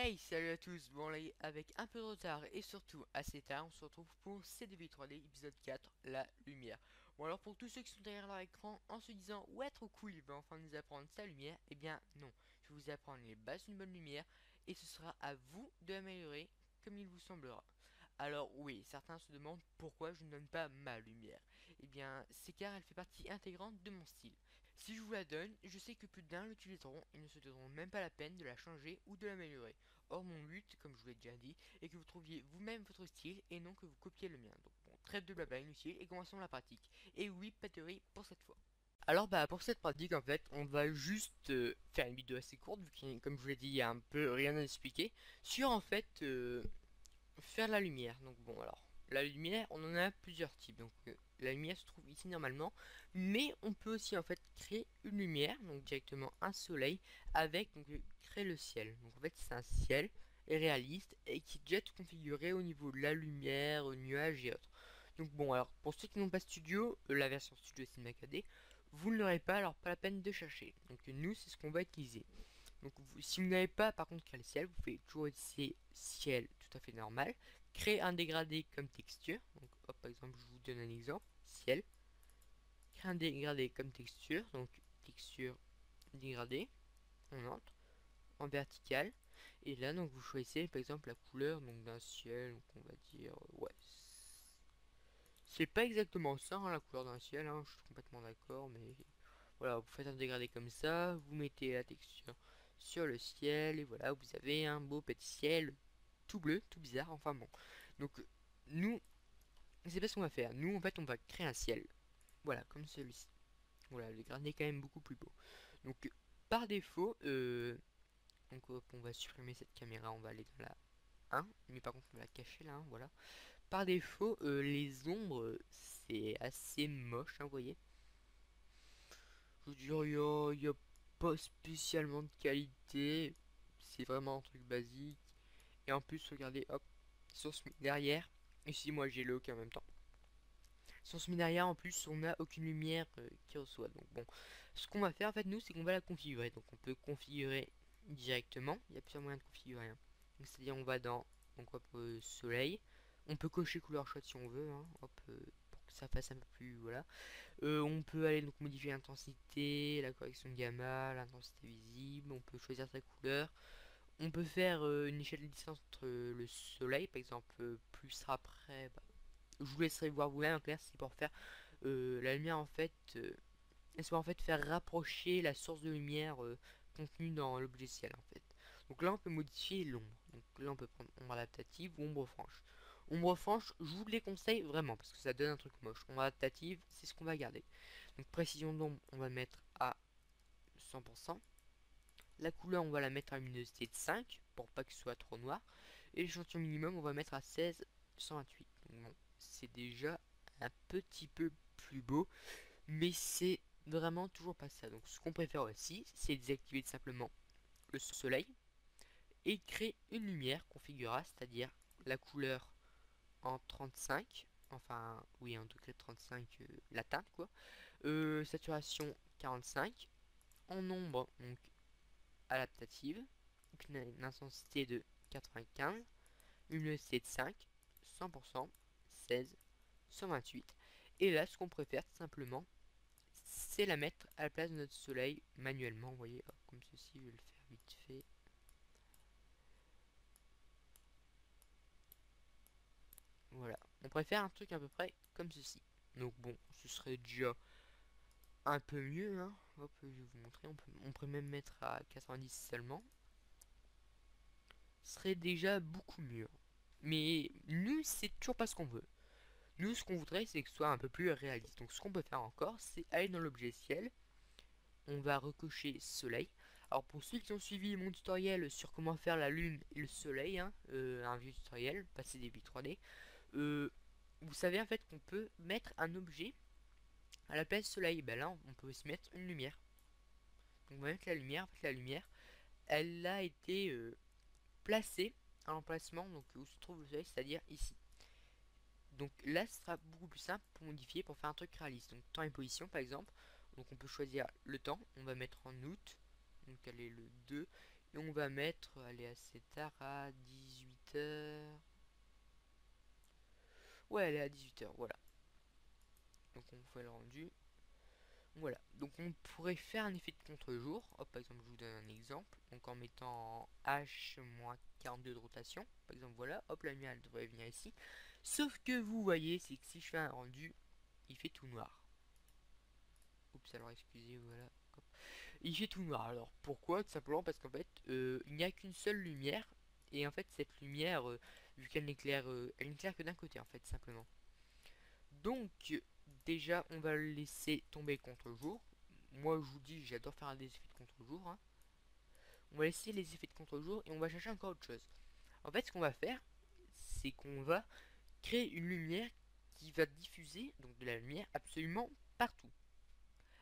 Hey, salut à tous. Bon là, avec un peu de retard et surtout assez tard, on se retrouve pour CDV 3D épisode 4, la lumière. Bon alors pour tous ceux qui sont derrière leur écran en se disant ouais trop cool, il va enfin nous apprendre sa lumière, eh bien non, je vais vous apprendre les bases d'une bonne lumière et ce sera à vous de l'améliorer comme il vous semblera. Alors oui, certains se demandent pourquoi je ne donne pas ma lumière. Eh bien c'est car elle fait partie intégrante de mon style. Si je vous la donne, je sais que plus d'un l'utiliseront et ne se donneront même pas la peine de la changer ou de l'améliorer. Or mon but, comme je vous l'ai déjà dit, est que vous trouviez vous-même votre style et non que vous copiez le mien. Donc bon, trêve de blabla inutile et commençons la pratique. Et oui, pas de théorie pour cette fois. Alors bah pour cette pratique en fait on va juste faire une vidéo assez courte vu que comme je vous l'ai dit il y a un peu rien à expliquer sur en fait faire la lumière. Donc bon alors, la lumière, on en a plusieurs types. Donc la lumière se trouve ici normalement, mais on peut aussi en fait créer une lumière, donc directement un soleil avec donc créer le ciel. Donc en fait c'est un ciel réaliste et qui est déjà tout configuré au niveau de la lumière, nuages et autres. Donc bon alors pour ceux qui n'ont pas studio, la version studio Cinema 4D, vous ne l'aurez pas, alors pas la peine de chercher. Donc nous c'est ce qu'on va utiliser. Donc si vous n'avez pas par contre le ciel, vous pouvez toujours utiliser ciel tout à fait normal. Créer un dégradé comme texture. Donc hop, par exemple je vous donne un exemple. Ciel. Créer un dégradé comme texture. Donc texture dégradé. On entre. En vertical. Et là donc vous choisissez par exemple la couleur donc d'un ciel. Donc on va dire ouais. C'est pas exactement ça hein, la couleur d'un ciel. Hein, je suis complètement d'accord. Mais voilà, vous faites un dégradé comme ça. Vous mettez la texture sur le ciel. Et voilà, vous avez un beau petit ciel tout bleu, tout bizarre, enfin bon. Donc nous, c'est pas ce qu'on va faire. Nous, en fait, on va créer un ciel. Voilà, comme celui-ci. Voilà, le gradé est quand même beaucoup plus beau. Donc par défaut, donc hop, on va supprimer cette caméra, on va aller dans la 1, mais par contre on va la cacher là, hein, voilà. Par défaut, les ombres, c'est assez moche, hein, vous voyez. Je veux dire, y a pas spécialement de qualité, c'est vraiment un truc basique. Et en plus, regardez, hop, source derrière, ici moi j'ai le OK en même temps. Sans se mettre derrière, en plus, on n'a aucune lumière qui reçoit. Donc bon, ce qu'on va faire en fait, nous, c'est qu'on va la configurer. Donc on peut configurer directement. Il y a plusieurs moyens de configurer. Hein. C'est-à-dire, on va dans donc hop, soleil. On peut cocher couleur chaude si on veut. Hein. Hop, pour que ça fasse un peu plus voilà. On peut aller donc modifier l'intensité, la correction de gamma, l'intensité visible. On peut choisir sa couleur. On peut faire une échelle de distance entre le soleil, par exemple, plus sera près. Bah, je vous laisserai voir vous-même en clair, c'est pour faire la lumière en fait, c'est pour en fait faire rapprocher la source de lumière contenue dans l'objet ciel en fait. Donc là on peut modifier l'ombre. Donc là on peut prendre ombre adaptative ou ombre franche. Ombre franche, je vous les conseille vraiment parce que ça donne un truc moche. Ombre adaptative, c'est ce qu'on va garder. Donc précision d'ombre, on va mettre à 100%. La couleur, on va la mettre à luminosité de 5 pour pas que ce soit trop noir. Et l'échantillon minimum, on va mettre à 16/128. Donc bon, c'est déjà un petit peu plus beau, mais c'est vraiment toujours pas ça. Donc ce qu'on préfère aussi, c'est désactiver simplement le soleil et créer une lumière configurable, c'est-à-dire la couleur en 35, enfin oui en degré 35 la teinte quoi, saturation 45, en ombre donc adaptative, une intensité de 95, une luminosité de 5, 100%, 16, 128. Et là, ce qu'on préfère tout simplement, c'est la mettre à la place de notre soleil manuellement. Vous voyez, hop, comme ceci, je vais le faire vite fait. Voilà, on préfère un truc à peu près comme ceci. Donc bon, ce serait déjà un peu mieux. Hein. Hop, je vais vous montrer. On peut même mettre à 90 seulement. Ce serait déjà beaucoup mieux. Mais nous, c'est toujours pas ce qu'on veut. Nous, ce qu'on voudrait, c'est que ce soit un peu plus réaliste. Donc, ce qu'on peut faire encore, c'est aller dans l'objet ciel. On va recocher soleil. Alors, pour ceux qui ont suivi mon tutoriel sur comment faire la lune et le soleil, hein, un vieux tutoriel, passer des billes 3D, vous savez en fait qu'on peut mettre un objet à la place soleil. Ben là, on peut aussi mettre une lumière. Donc, on va mettre la lumière. En fait, la lumière, elle a été placée à l'emplacement donc où se trouve le soleil, c'est-à-dire ici. Donc là, ce sera beaucoup plus simple pour modifier, pour faire un truc réaliste. Donc temps et position, par exemple. Donc on peut choisir le temps. On va mettre en août. Donc elle est le 2. Et on va mettre, allez, assez tard, à 18 h. Ouais, elle est à 18 h, voilà. Donc on fait le rendu. Voilà, donc on pourrait faire un effet de contre-jour. Hop, par exemple, je vous donne un exemple. Donc en mettant H-42 de rotation. Par exemple, voilà, hop, la lumière elle devrait venir ici. Sauf que vous voyez, c'est que si je fais un rendu, il fait tout noir. Oups, alors excusez, voilà. Hop. Il fait tout noir. Alors pourquoi? Tout simplement parce qu'en fait, il n'y a qu'une seule lumière. Et en fait, cette lumière, vu qu'elle n'éclaire, elle n'éclaire que d'un côté, en fait, simplement. Donc, déjà, on va le laisser tomber contre-jour. Moi, je vous dis, j'adore faire des effets de contre-jour, hein. On va laisser les effets de contre-jour et on va chercher encore autre chose. En fait, ce qu'on va faire, c'est qu'on va créer une lumière qui va diffuser donc de la lumière absolument partout.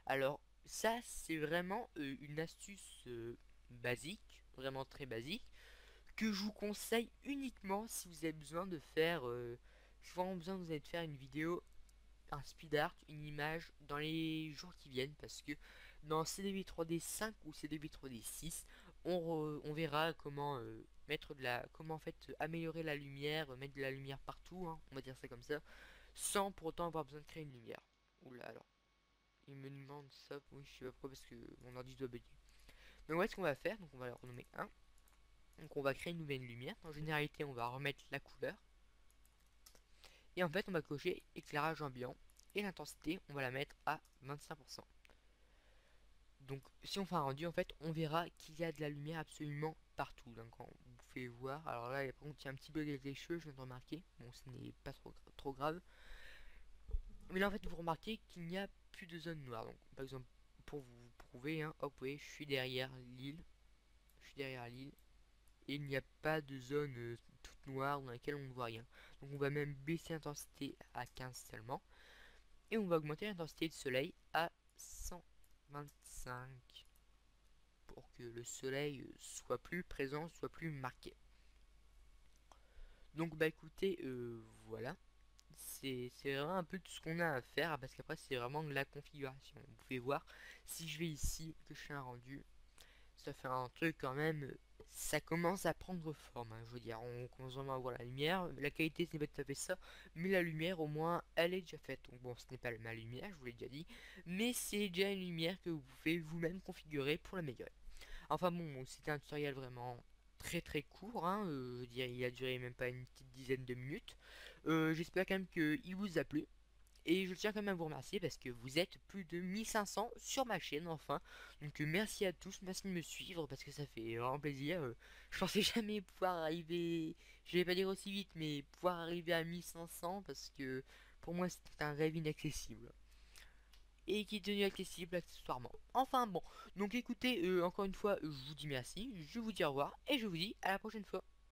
Alors, ça, c'est vraiment une astuce basique, vraiment très basique, que je vous conseille uniquement si vous avez besoin de faire, vraiment besoin vous avez de faire une vidéo, un speed art, une image dans les jours qui viennent, parce que dans CDV 3D 5 ou CDV 3D 6, on verra comment mettre de la, comment en fait améliorer la lumière, mettre de la lumière partout, hein, on va dire ça comme ça, sans pour autant avoir besoin de créer une lumière. Oula, alors il me demande ça, oui je sais pas pourquoi parce que mon ordi doit bugger. Donc voilà ce qu'on va faire, donc on va le renommer 1. Donc on va créer une nouvelle lumière, en généralité on va remettre la couleur. Et en fait on va cocher éclairage ambiant. Et l'intensité on va la mettre à 25%. Donc si on fait un rendu en fait on verra qu'il y a de la lumière absolument partout. Donc quand vous pouvez voir, alors là par contre il y a un petit bug avec les cheveux, je viens de remarquer. Bon ce n'est pas trop grave. Mais là en fait vous remarquez qu'il n'y a plus de zone noire. Donc par exemple pour vous prouver, hein, hop vous voyez je suis derrière l'île. Je suis derrière l'île. Et il n'y a pas de zone toute noire dans laquelle on ne voit rien. Donc on va même baisser l'intensité à 15 seulement. Et on va augmenter l'intensité du soleil à 125 pour que le soleil soit plus présent, soit plus marqué. Donc bah écoutez, voilà. C'est vraiment un peu tout ce qu'on a à faire parce qu'après c'est vraiment de la configuration. Vous pouvez voir, si je vais ici, que je fais un rendu, ça fait un truc quand même, ça commence à prendre forme, hein, je veux dire, on commence vraiment à voir la lumière, la qualité ce n'est pas tout à fait ça, mais la lumière au moins elle est déjà faite, donc bon ce n'est pas ma lumière, je vous l'ai déjà dit, mais c'est déjà une lumière que vous pouvez vous-même configurer pour l'améliorer. Enfin bon, c'était un tutoriel vraiment très court, hein, je veux dire, il a duré même pas une petite dizaine de minutes, j'espère quand même qu'il vous a plu. Et je tiens quand même à vous remercier parce que vous êtes plus de 1500 sur ma chaîne enfin. Donc merci à tous, merci de me suivre parce que ça fait vraiment plaisir. Je pensais jamais pouvoir arriver, je vais pas dire aussi vite, mais pouvoir arriver à 1500 parce que pour moi c'était un rêve inaccessible. Et qui est devenu accessible accessoirement. Enfin bon, donc écoutez, encore une fois, je vous dis merci, je vous dis au revoir et je vous dis à la prochaine fois.